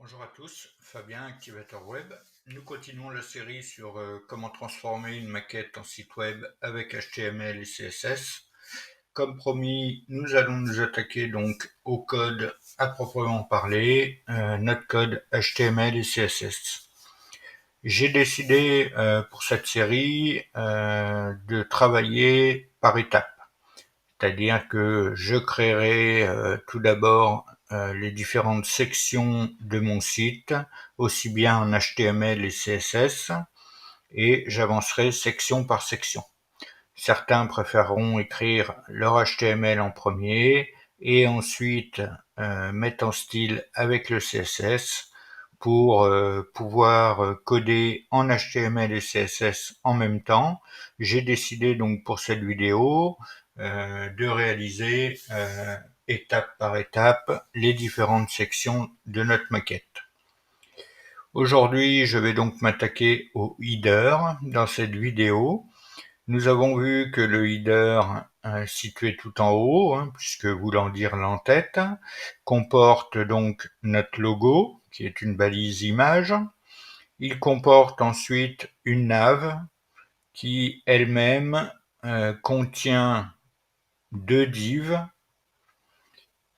Bonjour à tous, Fabien, Activateur Web. Nous continuons la série sur comment transformer une maquette en site web avec HTML et CSS. Comme promis, nous allons nous attaquer donc au code à proprement parler, notre code HTML et CSS. J'ai décidé pour cette série de travailler par étapes. C'est-à-dire que je créerai tout d'abord les différentes sections de mon site, aussi bien en HTML et CSS, et j'avancerai section par section. Certains préféreront écrire leur HTML en premier et ensuite mettre en style avec le CSS pour pouvoir coder en HTML et CSS en même temps. J'ai décidé donc pour cette vidéo de réaliser étape par étape les différentes sections de notre maquette. Aujourd'hui, je vais donc m'attaquer au header dans cette vidéo. Nous avons vu que le header, situé tout en haut, puisque voulant dire l'entête, comporte donc notre logo, qui est une balise image. Il comporte ensuite une nav, qui elle-même contient deux divs,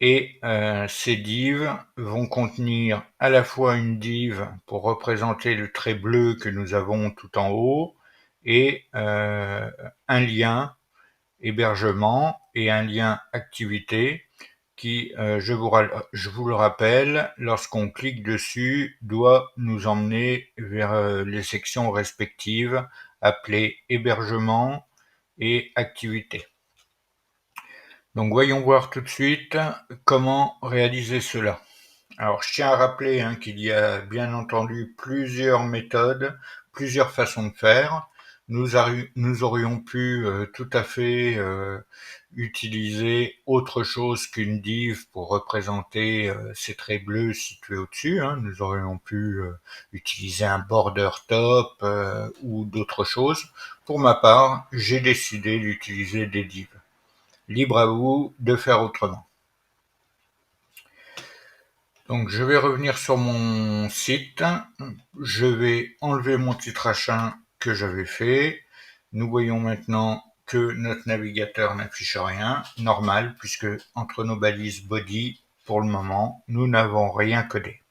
et ces divs vont contenir à la fois une div pour représenter le trait bleu que nous avons tout en haut, et un lien hébergement et un lien activité qui, je vous le rappelle, lorsqu'on clique dessus, doit nous emmener vers les sections respectives appelées hébergement et activité. Donc voyons voir tout de suite comment réaliser cela. Alors je tiens à rappeler qu'il y a bien entendu plusieurs méthodes, plusieurs façons de faire. Nous aurions pu tout à fait utiliser autre chose qu'une div pour représenter ces traits bleus situés au-dessus. Nous aurions pu utiliser un border top ou d'autres choses. Pour ma part, j'ai décidé d'utiliser des divs. Libre à vous de faire autrement. Donc je vais revenir sur mon site, je vais enlever mon titre H1 que j'avais fait. Nous voyons maintenant que notre navigateur n'affiche rien, normal, puisque entre nos balises body, pour le moment, nous n'avons rien codé.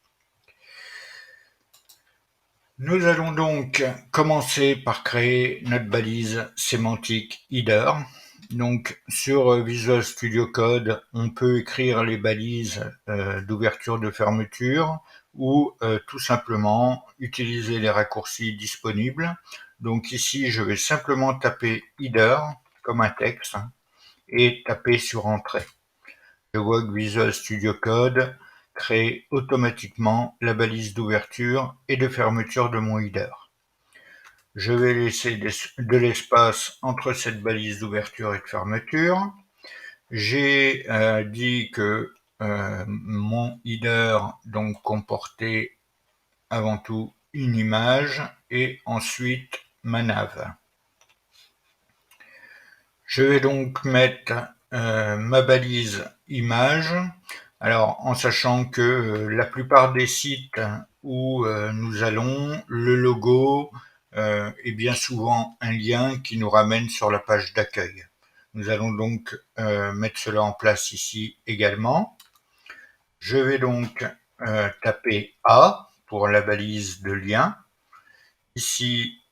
Nous allons donc commencer par créer notre balise sémantique header. Donc sur Visual Studio Code, on peut écrire les balises d'ouverture de fermeture ou tout simplement utiliser les raccourcis disponibles. Donc ici, je vais simplement taper header comme un texte et taper sur entrée. Je vois que Visual Studio Code crée automatiquement la balise d'ouverture et de fermeture de mon header. Je vais laisser de l'espace entre cette balise d'ouverture et de fermeture. J'ai dit que mon header donc comportait avant tout une image et ensuite ma nav. Je vais donc mettre ma balise image. Alors, en sachant que la plupart des sites où nous allons, le logo est bien souvent un lien qui nous ramène sur la page d'accueil. Nous allons donc mettre cela en place ici également. Je vais donc taper A pour la balise de lien. Ici,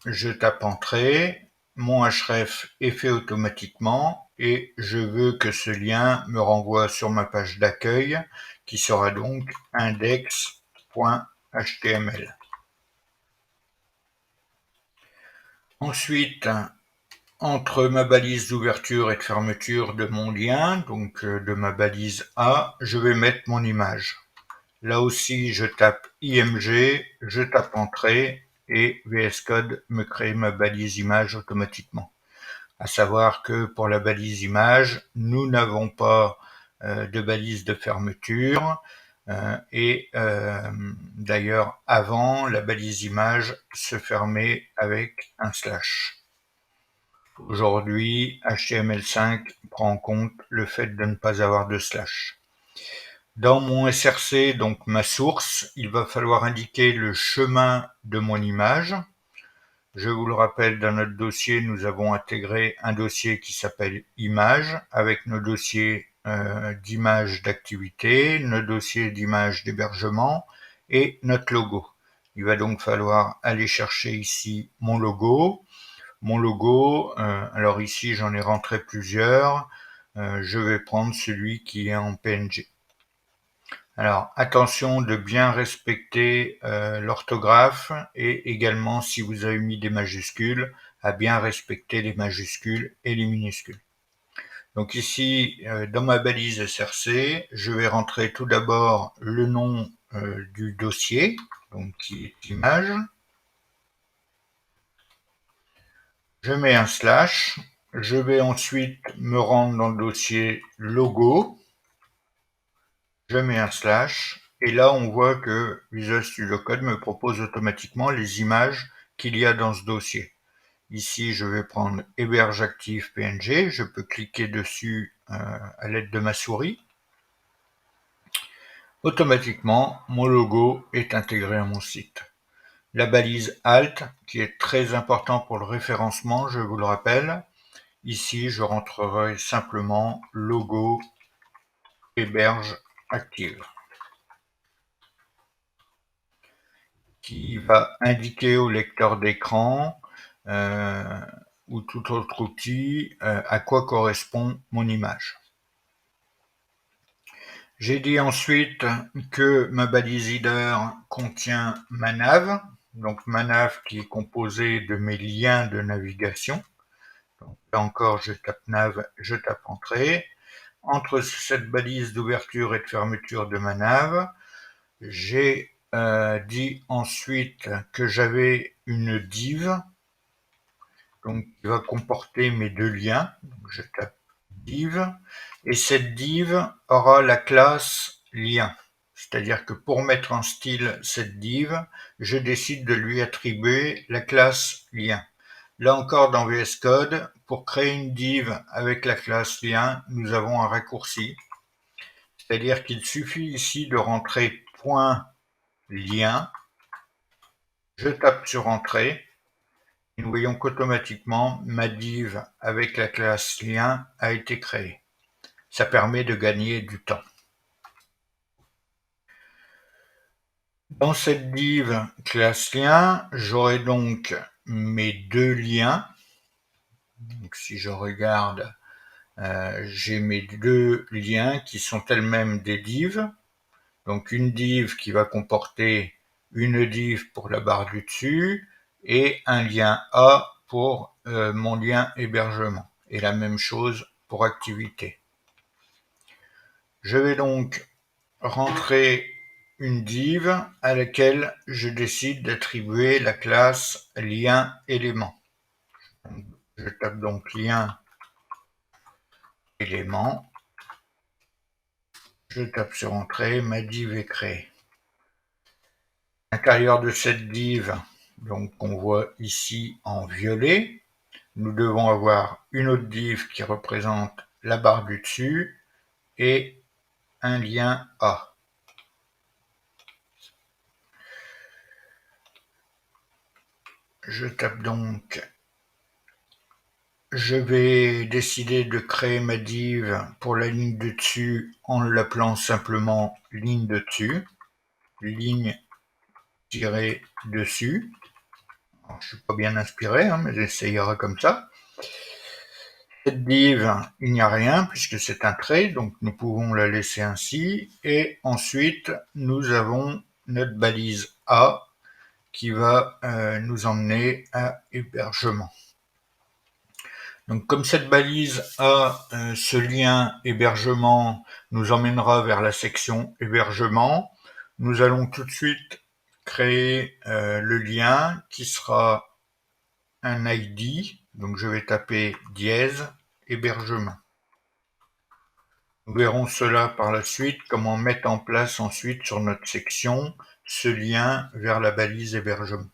je tape entrée. Mon href est fait automatiquement et je veux que ce lien me renvoie sur ma page d'accueil qui sera donc index.html. Ensuite, entre ma balise d'ouverture et de fermeture de mon lien, donc de ma balise A, je vais mettre mon image. Là aussi, je tape img, je tape entrée et VS Code me crée ma balise image automatiquement. À savoir que pour la balise image, nous n'avons pas de balise de fermeture et d'ailleurs avant, la balise image se fermait avec un slash. Aujourd'hui, HTML5 prend en compte le fait de ne pas avoir de slash. Dans mon SRC, donc ma source, il va falloir indiquer le chemin de mon image. Je vous le rappelle, dans notre dossier, nous avons intégré un dossier qui s'appelle Images, avec nos dossiers d'images d'activité, nos dossiers d'images d'hébergement et notre logo. Il va donc falloir aller chercher ici mon logo. Alors ici j'en ai rentré plusieurs. Je vais prendre celui qui est en PNG. Alors attention de bien respecter l'orthographe et également si vous avez mis des majuscules, à bien respecter les majuscules et les minuscules. Donc ici, dans ma balise SRC, je vais rentrer tout d'abord le nom du dossier, donc qui est image. Je mets un slash. Je vais ensuite me rendre dans le dossier logo. Je mets un slash. Et là, on voit que Visual Studio Code me propose automatiquement les images qu'il y a dans ce dossier. Ici, je vais prendre héberge active PNG. Je peux cliquer dessus à l'aide de ma souris. Automatiquement, mon logo est intégré à mon site. La balise Alt, qui est très important pour le référencement, je vous le rappelle. Ici, je rentrerai simplement logo héberge active, qui va indiquer au lecteur d'écran ou tout autre outil à quoi correspond mon image. J'ai dit ensuite que ma balise header contient ma nav, donc ma nav qui est composée de mes liens de navigation. Donc là encore, je tape nav, je tape entrée. Entre cette balise d'ouverture et de fermeture de ma nav, j'ai dit ensuite que j'avais une div, donc qui va comporter mes deux liens. Donc je tape div, et cette div aura la classe lien. C'est-à-dire que pour mettre en style cette div, je décide de lui attribuer la classe lien. Là encore dans VS Code, pour créer une div avec la classe lien, nous avons un raccourci. C'est-à-dire qu'il suffit ici de rentrer point lien, je tape sur entrée, et nous voyons qu'automatiquement ma div avec la classe lien a été créée. Ça permet de gagner du temps. Dans cette div classe lien, j'aurai donc mes deux liens. Donc si je regarde, j'ai mes deux liens qui sont elles-mêmes des divs. Donc une div qui va comporter une div pour la barre du dessus et un lien A pour mon lien hébergement. Et la même chose pour activité. Je vais donc rentrer une div à laquelle je décide d'attribuer la classe lien élément. Je tape donc lien élément. Je tape sur entrée, ma div est créée. À l'intérieur de cette div, donc qu'on voit ici en violet, nous devons avoir une autre div qui représente la barre du dessus et un lien A. Je tape donc, je vais décider de créer ma div pour la ligne de dessus en l'appelant simplement ligne de dessus, ligne tirée dessus. Alors, je ne suis pas bien inspiré, mais j'essayerai comme ça. Cette div, il n'y a rien puisque c'est un trait, donc nous pouvons la laisser ainsi. Et ensuite, nous avons notre balise A qui va nous emmener à hébergement. Donc comme cette balise A, ce lien hébergement nous emmènera vers la section hébergement, nous allons tout de suite créer le lien qui sera un ID, donc je vais taper dièse hébergement. Nous verrons cela par la suite, comment mettre en place ensuite sur notre section ce lien vers la balise hébergement.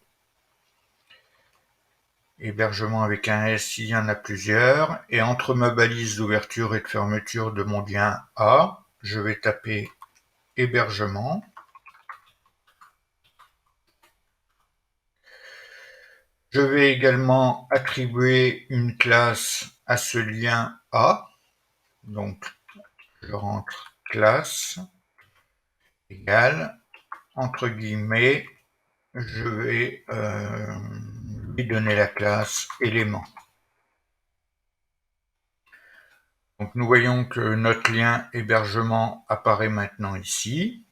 Hébergement avec un S, il y en a plusieurs, et entre ma balise d'ouverture et de fermeture de mon lien A, je vais taper hébergement. Je vais également attribuer une classe à ce lien A. Donc, je rentre classe égale, entre guillemets, je vais lui donner la classe élément. Donc nous voyons que notre lien hébergement apparaît maintenant ici.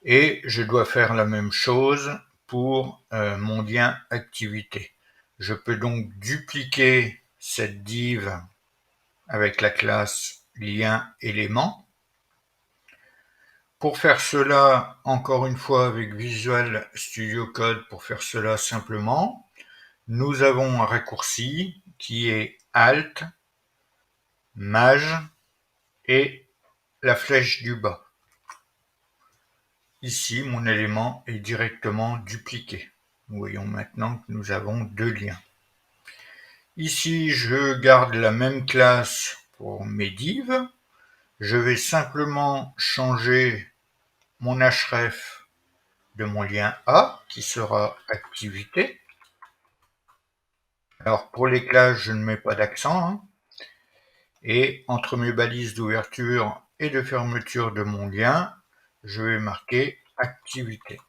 Et je dois faire la même chose pour mon lien activité. Je peux donc dupliquer cette div avec la classe lien élément. Pour faire cela, encore une fois avec Visual Studio Code, pour faire cela simplement, nous avons un raccourci qui est Alt, Maj et la flèche du bas. Ici, mon élément est directement dupliqué. Nous voyons maintenant que nous avons deux liens. Ici, je garde la même classe pour mes divs. Je vais simplement changer mon href de mon lien A, qui sera activité. Alors, pour les classes, je ne mets pas d'accent. Et entre mes balises d'ouverture et de fermeture de mon lien, je vais marquer activité.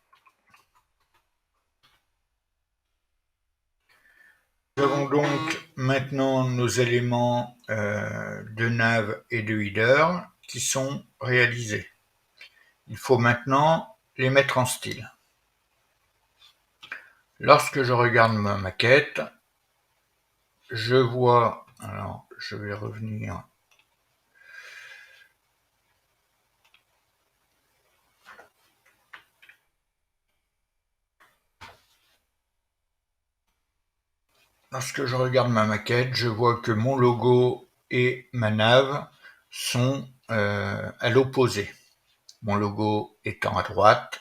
Nous avons donc maintenant nos éléments de nav et de header qui sont réalisés. Il faut maintenant les mettre en style. Lorsque je regarde ma maquette, je vois, alors je vais revenir. Lorsque je regarde ma maquette, je vois que mon logo et ma nav sont à l'opposé. Mon logo étant à droite,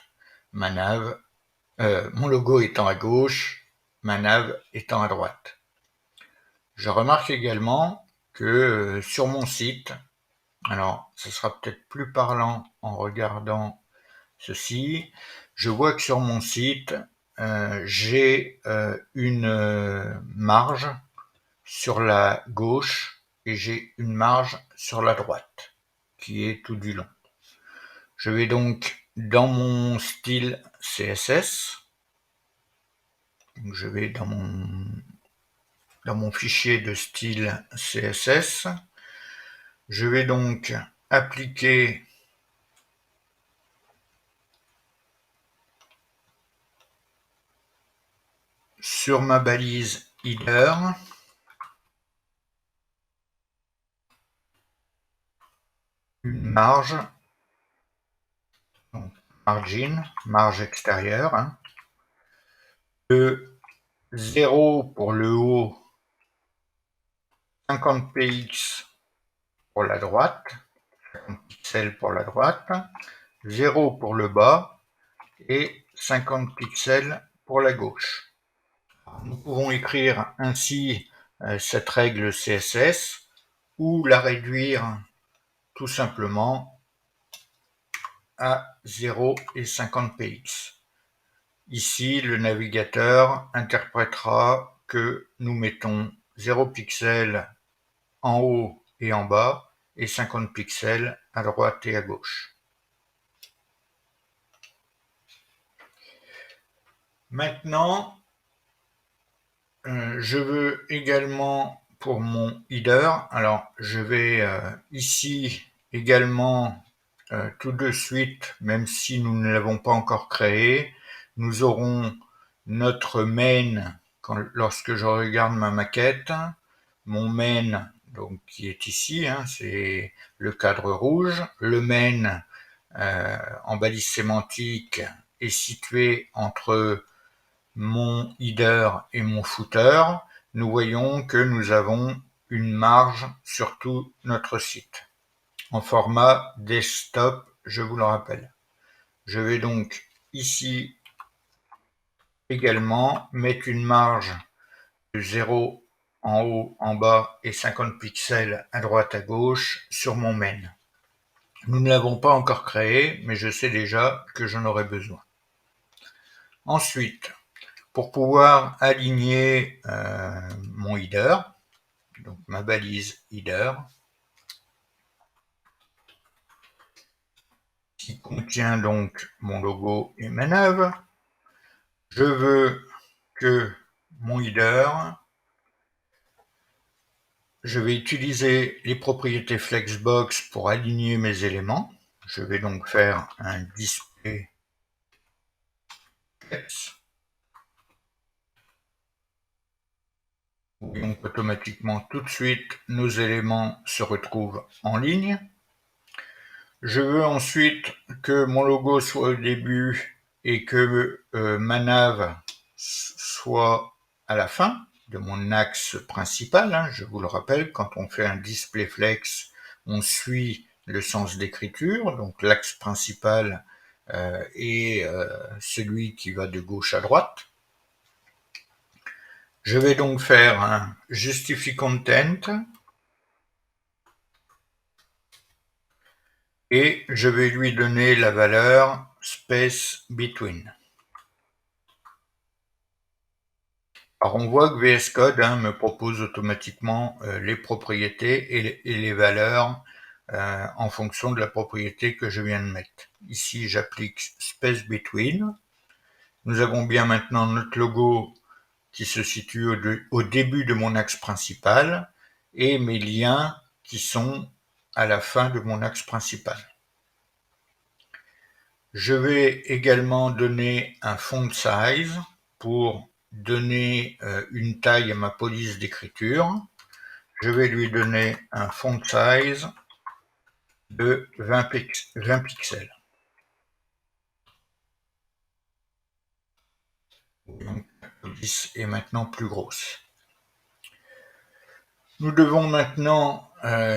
mon logo étant à gauche, ma nav étant à droite. Je remarque également que sur mon site, alors ce sera peut-être plus parlant en regardant ceci, je vois que sur mon site, j'ai une marge sur la gauche et j'ai une marge sur la droite qui est tout du long. Je vais donc dans mon style CSS, donc je vais dans mon fichier de style CSS, je vais donc appliquer sur ma balise header une marge, donc marge extérieure, de 0 pour le haut, 50 px pour la droite, 50 pixels pour la droite, 0 pour le bas et 50 pixels pour la gauche. Nous pouvons écrire ainsi cette règle CSS ou la réduire tout simplement à 0 et 50 px. Ici, le navigateur interprétera que nous mettons 0 pixels en haut et en bas et 50 pixels à droite et à gauche. Maintenant, je veux également pour mon header, alors je vais ici également tout de suite, même si nous ne l'avons pas encore créé, nous aurons notre main lorsque je regarde ma maquette, mon main donc qui est ici, c'est le cadre rouge, le main en balise sémantique est situé entre mon header et mon footer. Nous voyons que nous avons une marge sur tout notre site en format desktop, je vous le rappelle. Je vais donc ici également mettre une marge de 0 en haut, en bas et 50 pixels à droite à gauche sur mon main. Nous ne l'avons pas encore créé, mais je sais déjà que j'en aurai besoin. Ensuite, pour pouvoir aligner mon header, donc ma balise header, qui contient donc mon logo et ma nav, je veux que mon header, je vais utiliser les propriétés Flexbox pour aligner mes éléments. Je vais donc faire un display flex. Donc automatiquement tout de suite nos éléments se retrouvent en ligne. Je veux ensuite que mon logo soit au début et que ma nav soit à la fin de mon axe principal. Je vous le rappelle, quand on fait un display flex, on suit le sens d'écriture, donc l'axe principal est celui qui va de gauche à droite. Je vais donc faire un justify content et je vais lui donner la valeur space between. Alors on voit que VS Code me propose automatiquement les propriétés et les valeurs en fonction de la propriété que je viens de mettre. Ici j'applique space between. Nous avons bien maintenant notre logo qui se situe au début de mon axe principal et mes liens qui sont à la fin de mon axe principal. Je vais également donner un font size pour donner une taille à ma police d'écriture. Je vais lui donner un font size de 20 pixels. Donc la police est maintenant plus grosse. Nous devons maintenant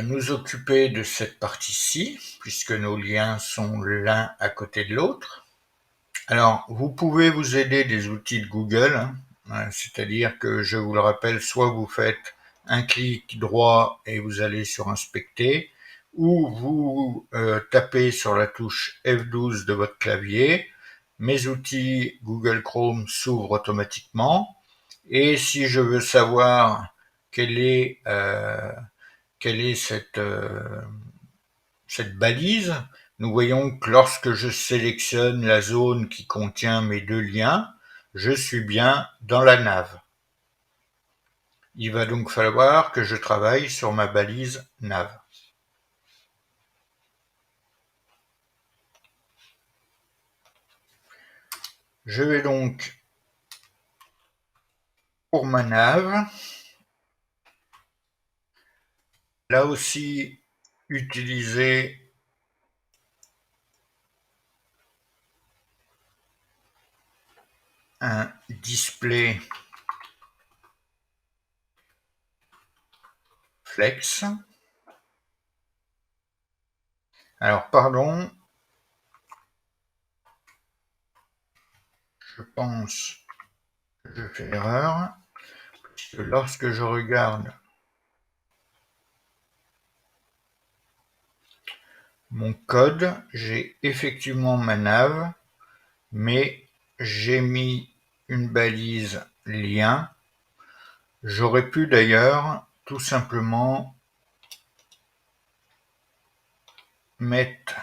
nous occuper de cette partie-ci, puisque nos liens sont l'un à côté de l'autre. Alors, vous pouvez vous aider des outils de Google, c'est-à-dire que, je vous le rappelle, soit vous faites un clic droit et vous allez sur Inspecter, ou vous tapez sur la touche F12 de votre clavier. Mes outils Google Chrome s'ouvrent automatiquement, et si je veux savoir quelle est cette balise, nous voyons que lorsque je sélectionne la zone qui contient mes deux liens, je suis bien dans la nav. Il va donc falloir que je travaille sur ma balise nav. Je vais donc, pour ma nav, là aussi utiliser un display flex. Alors pardon, je pense que je fais l'erreur, puisque lorsque je regarde mon code, j'ai effectivement ma nav, mais j'ai mis une balise lien. J'aurais pu d'ailleurs tout simplement mettre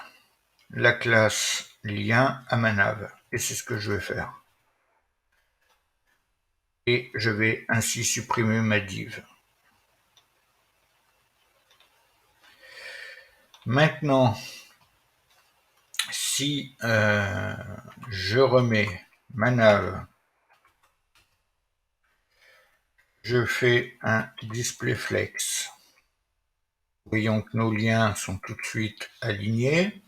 la classe lien à ma nav, et c'est ce que je vais faire. Et je vais ainsi supprimer ma div. Maintenant, si je remets ma nav, je fais un display flex. Voyons que nos liens sont tout de suite alignés.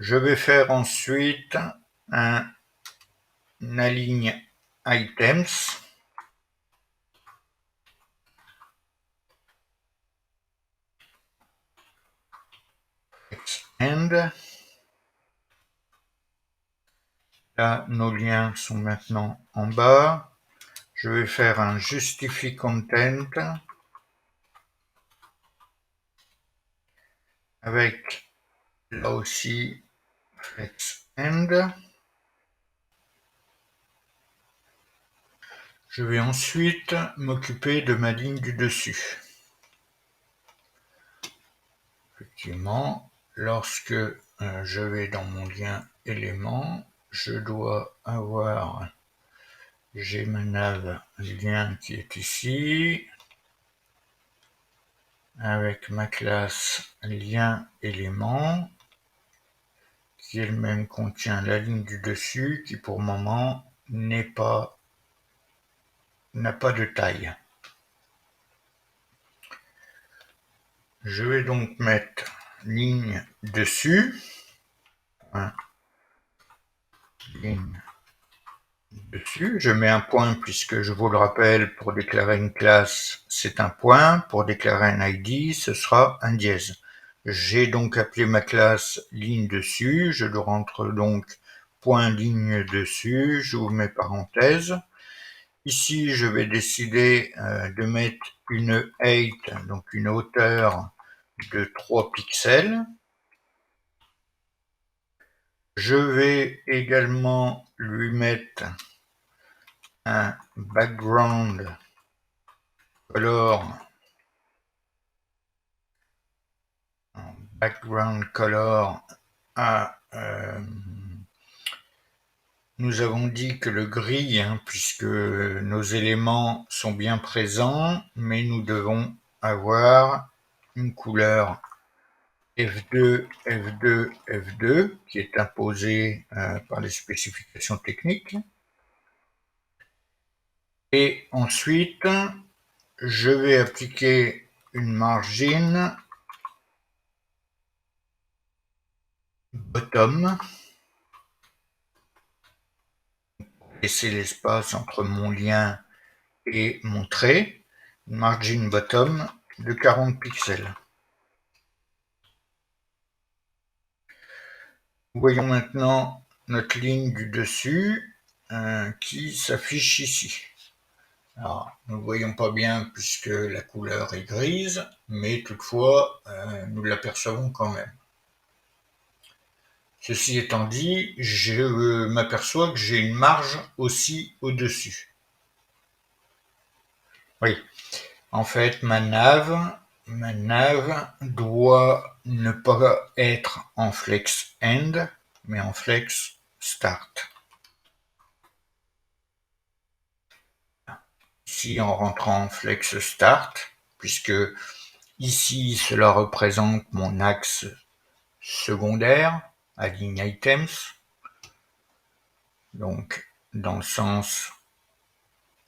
Je vais faire ensuite un align items. End. Là, nos liens sont maintenant en bas. Je vais faire un justify content avec là aussi flex end. Je vais ensuite m'occuper de ma ligne du dessus. Effectivement, lorsque je vais dans mon lien élément, je dois avoir, j'ai ma nav lien qui est ici, avec ma classe lien élément, qui elle-même contient la ligne du dessus, qui pour le moment n'a pas de taille. Je vais donc mettre ligne dessus, ligne dessus. Je mets un point puisque je vous le rappelle, pour déclarer une classe, c'est un point. Pour déclarer un ID, ce sera un dièse. J'ai donc appelé ma classe ligne dessus. Je le rentre donc point ligne dessus. J'ouvre mes parenthèses. Ici, je vais décider de mettre une height, donc une hauteur de 3 pixels. Je vais également lui mettre un background color à nous avons dit que le gris, puisque nos éléments sont bien présents, mais nous devons avoir une couleur F2, F2, F2, qui est imposée par les spécifications techniques. Et ensuite, je vais appliquer une margin bottom, laisser l'espace entre mon lien et mon trait, une margin bottom de 40 pixels. Voyons maintenant notre ligne du dessus qui s'affiche ici. Alors, nous ne voyons pas bien puisque la couleur est grise, mais toutefois, nous l'apercevons quand même. Ceci étant dit, je m'aperçois que j'ai une marge aussi au-dessus. Oui, en fait, ma nav doit ne pas être en flex end, mais en flex start. Ici, en rentrant en flex start, puisque ici, cela représente mon axe secondaire, align items, donc dans le sens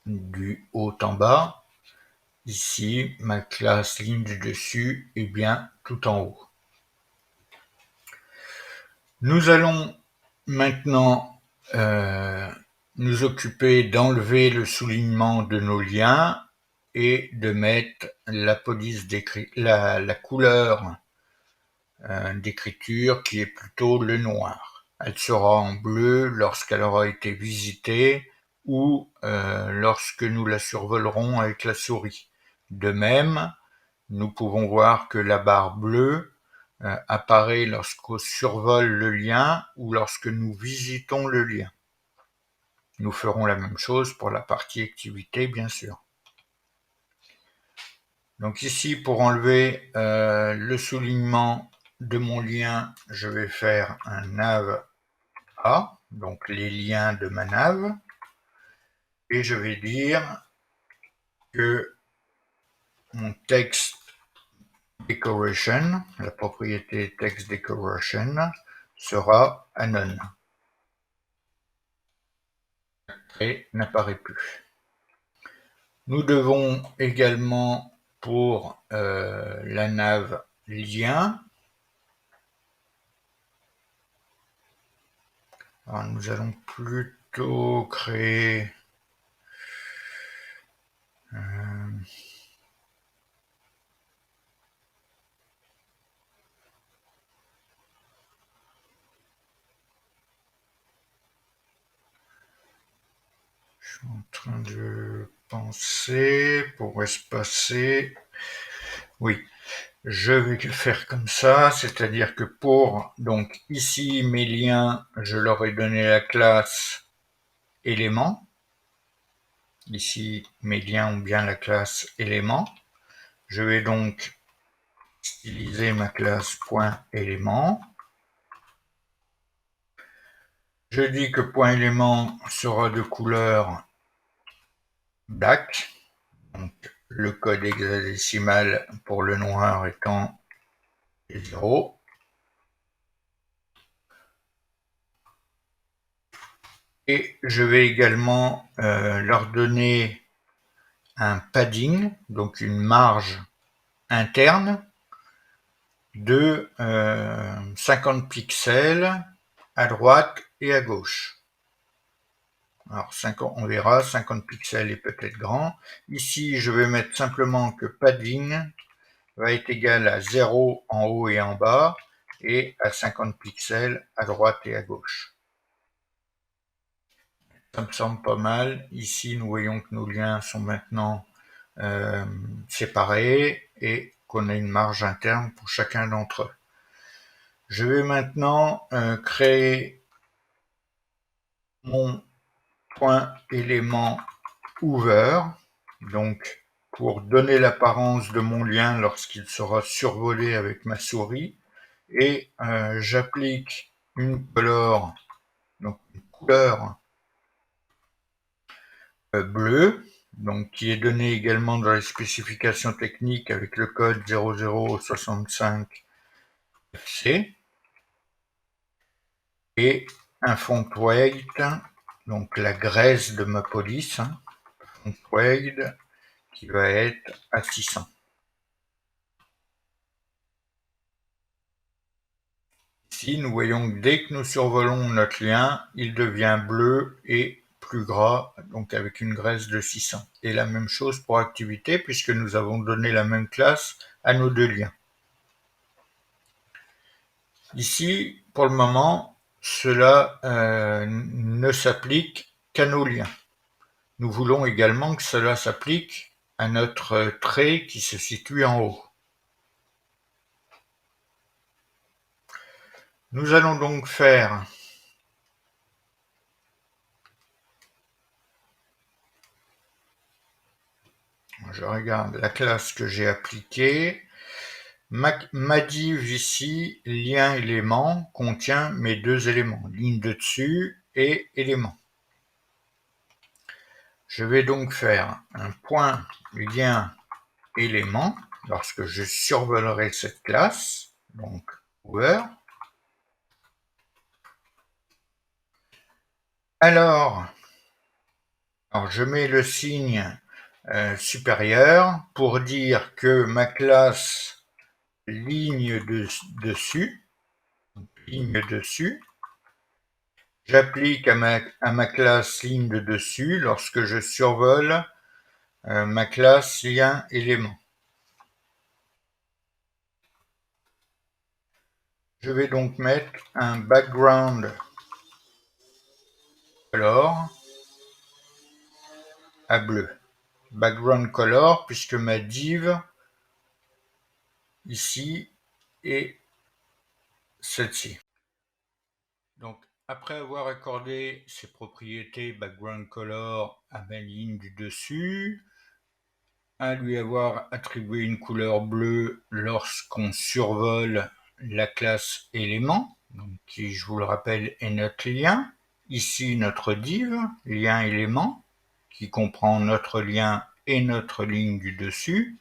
du haut en bas. Ici, ma classe ligne du dessus est bien tout en haut. Nous allons maintenant nous occuper d'enlever le soulignement de nos liens et de mettre la police la couleur d'écriture qui est plutôt le noir. Elle sera en bleu lorsqu'elle aura été visitée ou lorsque nous la survolerons avec la souris. De même, nous pouvons voir que la barre bleue apparaît lorsqu'on survole le lien ou lorsque nous visitons le lien. Nous ferons la même chose pour la partie activité, bien sûr. Donc ici, pour enlever le soulignement de mon lien, je vais faire un nav A, donc les liens de ma nav, et je vais dire que mon text decoration, la propriété text decoration, sera anon. Et n'apparaît plus. Nous devons également, pour la nav lien, alors nous allons plutôt créer je suis en train de penser, pourrait se passer, oui, Je vais le faire comme ça, c'est-à-dire que pour, donc ici mes liens, je leur ai donné la classe élément. Ici mes liens ont bien la classe élément. Je vais donc styliser ma classe point élément. Je dis que point élément sera de couleur black, donc le code hexadécimal pour le noir étant 0. Et je vais également leur donner un padding, donc une marge interne de 50 pixels à droite et à gauche. Alors 50, on verra, 50 pixels est peut-être grand. Ici, je vais mettre simplement que padding va être égal à 0 en haut et en bas et à 50 pixels à droite et à gauche. Ça me semble pas mal. Ici, nous voyons que nos liens sont maintenant séparés et qu'on a une marge interne pour chacun d'entre eux. Je vais maintenant créer mon point élément over, donc pour donner l'apparence de mon lien lorsqu'il sera survolé avec ma souris, et j'applique une color, donc une couleur bleue, donc qui est donnée également dans les spécifications techniques avec le code 0065FC, et un font weight, donc la graisse de ma police, font weight qui va être à 600. Ici, nous voyons que dès que nous survolons notre lien, il devient bleu et plus gras, donc avec une graisse de 600. Et la même chose pour activité, puisque nous avons donné la même classe à nos deux liens. Ici, pour le moment, cela ne s'applique qu'à nos liens. Nous voulons également que cela s'applique à notre trait qui se situe en haut. Nous allons donc faire je regarde la classe que j'ai appliquée. Ma div ici, lien élément, contient mes deux éléments, ligne de dessus et élément. Je vais donc faire un point lien élément lorsque je survolerai cette classe, donc over. Alors je mets le signe supérieur pour dire que ma classe ligne dessus, j'applique à ma classe ligne de dessus lorsque je survole ma classe lien élément. Je vais donc mettre un background color à bleu. Background color puisque ma div ici est celle-ci. Donc après avoir accordé ces propriétés background color à ma ligne du dessus, à lui avoir attribué une couleur bleue lorsqu'on survole la classe élément, donc qui, je vous le rappelle, est notre lien. Ici, notre div, lien élément, qui comprend notre lien et notre ligne du dessus.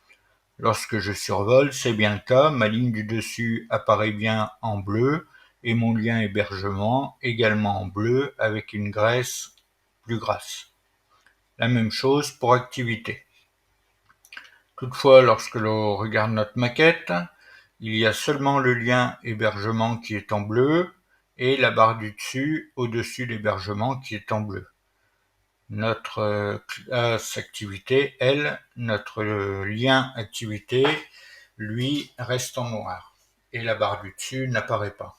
Lorsque je survole, c'est bien le cas, ma ligne du dessus apparaît bien en bleu et mon lien hébergement également en bleu avec une graisse plus grasse. La même chose pour activité. Toutefois, lorsque l'on regarde notre maquette, il y a seulement le lien hébergement qui est en bleu et la barre du dessus au-dessus de l'hébergement qui est en bleu. Notre classe activité, elle, notre lien activité, lui, reste en noir et la barre du dessus n'apparaît pas.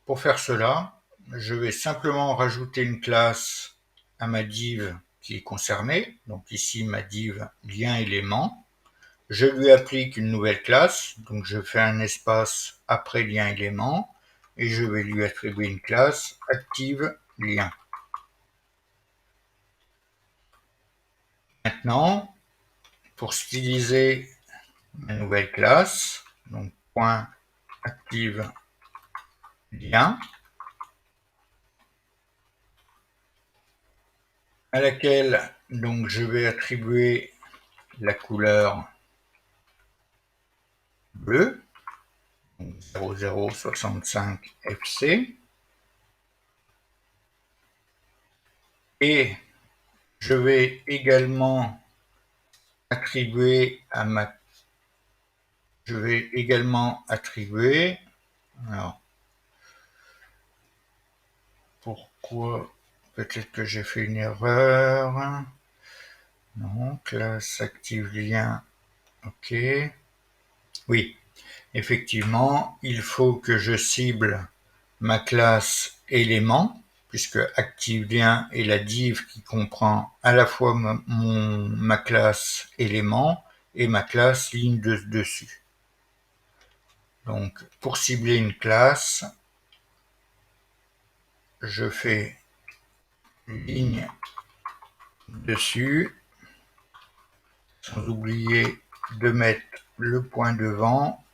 Pour faire cela, je vais simplement rajouter une classe à ma div qui est concernée, donc ici ma div lien élément, je lui applique une nouvelle classe, donc je fais un espace après lien élément, et je vais lui attribuer une classe active lien. Maintenant, pour styliser ma nouvelle classe, donc point active lien, à laquelle donc je vais attribuer la couleur bleue, 0065 FC, et je vais également attribuer alors pourquoi, peut-être que j'ai fait une erreur, non, classe active lien, ok, oui, effectivement, il faut que je cible ma classe élément, puisque ActiveLien est la div qui comprend à la fois ma classe élément et ma classe ligne de dessus. Donc, pour cibler une classe, je fais ligne dessus, sans oublier de mettre le point devant.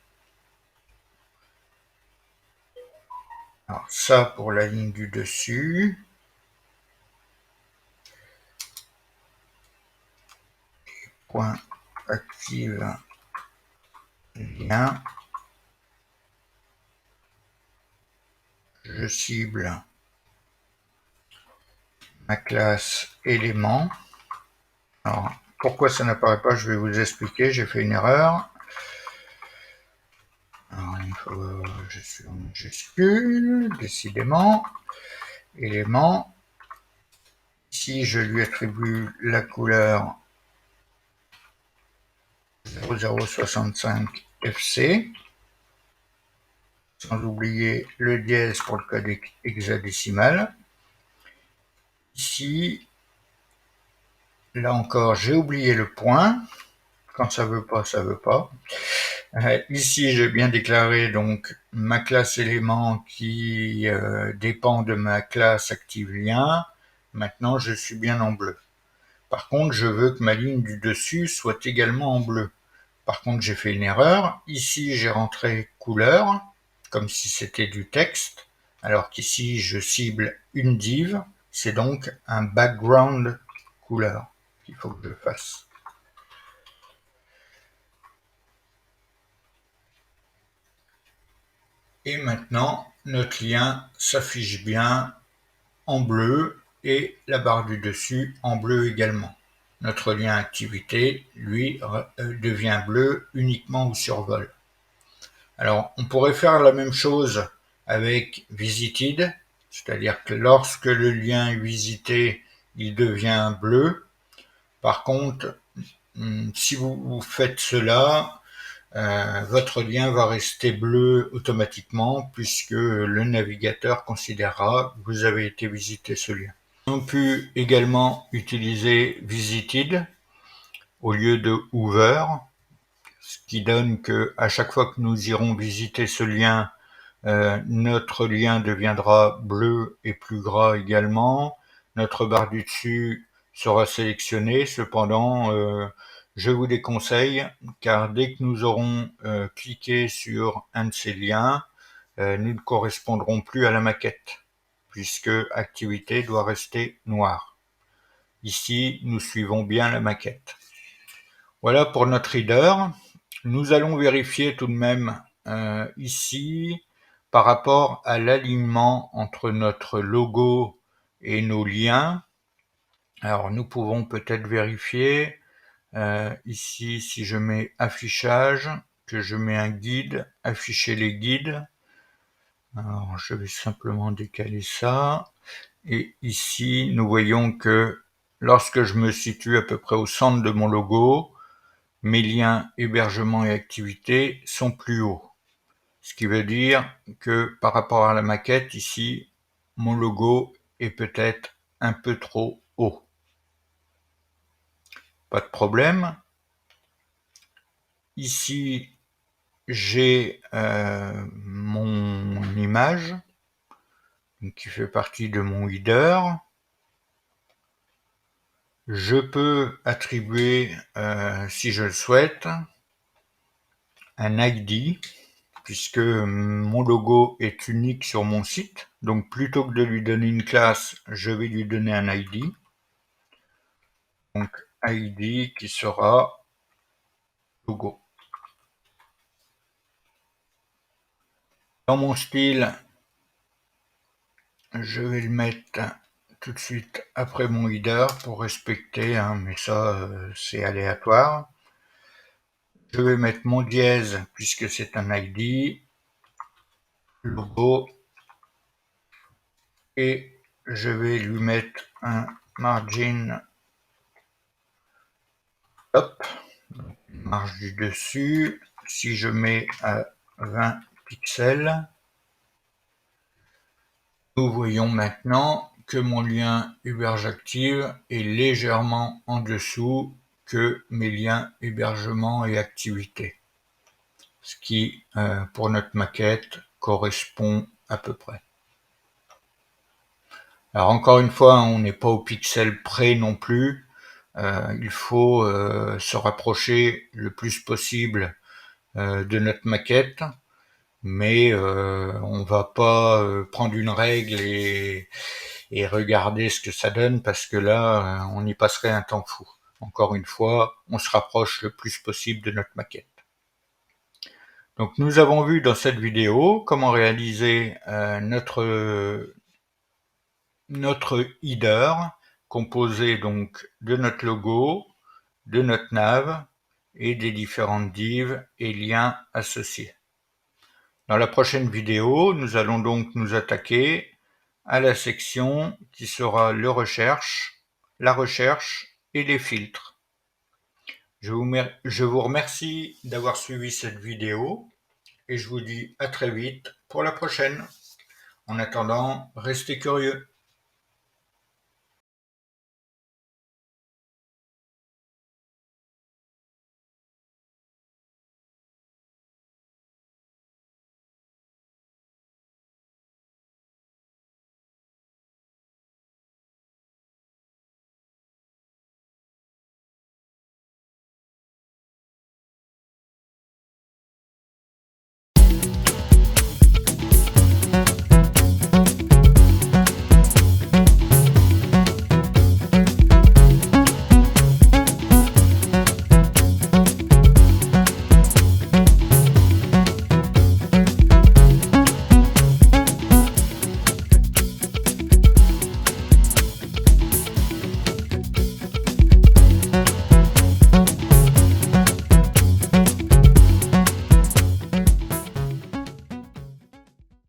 Alors, ça pour la ligne du dessus. Point active lien. Je cible ma classe élément. Alors, pourquoi ça n'apparaît pas, je vais vous expliquer, j'ai fait une erreur. Alors, je suis en majuscule, décidément. Élément. Ici, je lui attribue la couleur 0065 FC. Sans oublier le dièse pour le code hexadécimal. Ici, là encore, j'ai oublié le point. Quand ça veut pas, ça veut pas. Ici, j'ai bien déclaré donc ma classe élément qui dépend de ma classe active lien. Maintenant, je suis bien en bleu. Par contre, je veux que ma ligne du dessus soit également en bleu. Par contre, j'ai fait une erreur. Ici, j'ai rentré couleur, comme si c'était du texte, alors qu'ici, je cible une div. C'est donc un background couleur qu'il faut que je fasse. Et maintenant, notre lien s'affiche bien en bleu et la barre du dessus en bleu également. Notre lien activité, lui, devient bleu uniquement au survol. Alors, on pourrait faire la même chose avec visited, c'est-à-dire que lorsque le lien est visité, il devient bleu. Par contre, si vous faites cela, votre lien va rester bleu automatiquement puisque le navigateur considérera que vous avez été visiter ce lien. On peut également utiliser visited au lieu de over, ce qui donne que à chaque fois que nous irons visiter ce lien, notre lien deviendra bleu et plus gras également. Notre barre du dessus sera sélectionnée. Cependant, je vous déconseille, car dès que nous aurons cliqué sur un de ces liens, nous ne correspondrons plus à la maquette, puisque activité doit rester noire. Ici, nous suivons bien la maquette. Voilà pour notre reader. Nous allons vérifier tout de même ici par rapport à l'alignement entre notre logo et nos liens. Alors nous pouvons peut-être vérifier ici si je mets affichage, que je mets un guide, afficher les guides. Alors je vais simplement décaler ça. Et ici nous voyons que lorsque je me situe à peu près au centre de mon logo, mes liens hébergement et activité sont plus hauts. Ce qui veut dire que par rapport à la maquette, ici, mon logo est peut-être un peu trop haut. Pas de problème. Ici, j'ai mon image qui fait partie de mon header. Je peux attribuer, si je le souhaite, un ID, puisque mon logo est unique sur mon site. Donc plutôt que de lui donner une classe, je vais lui donner un ID. Donc ID qui sera logo. Dans mon style, je vais le mettre tout de suite après mon header pour respecter, hein, mais ça c'est aléatoire. Je vais mettre mon dièse puisque c'est un ID, logo, et je vais lui mettre un margin top, marge du dessus. Si je mets à 20 pixels, nous voyons maintenant que mon lien Ubergeactive est légèrement en dessous que mes liens hébergement et activité, ce qui pour notre maquette correspond à peu près. Alors encore une fois, on n'est pas au pixel près non plus, il faut se rapprocher le plus possible de notre maquette, mais on va pas prendre une règle et regarder ce que ça donne, parce que là on y passerait un temps fou. Encore une fois, on se rapproche le plus possible de notre maquette. Donc nous avons vu dans cette vidéo comment réaliser notre header, composé donc de notre logo, de notre nav et des différentes divs et liens associés. Dans la prochaine vidéo, nous allons donc nous attaquer à la section qui sera la recherche et les filtres. Je vous remercie d'avoir suivi cette vidéo et je vous dis à très vite pour la prochaine. En attendant, restez curieux.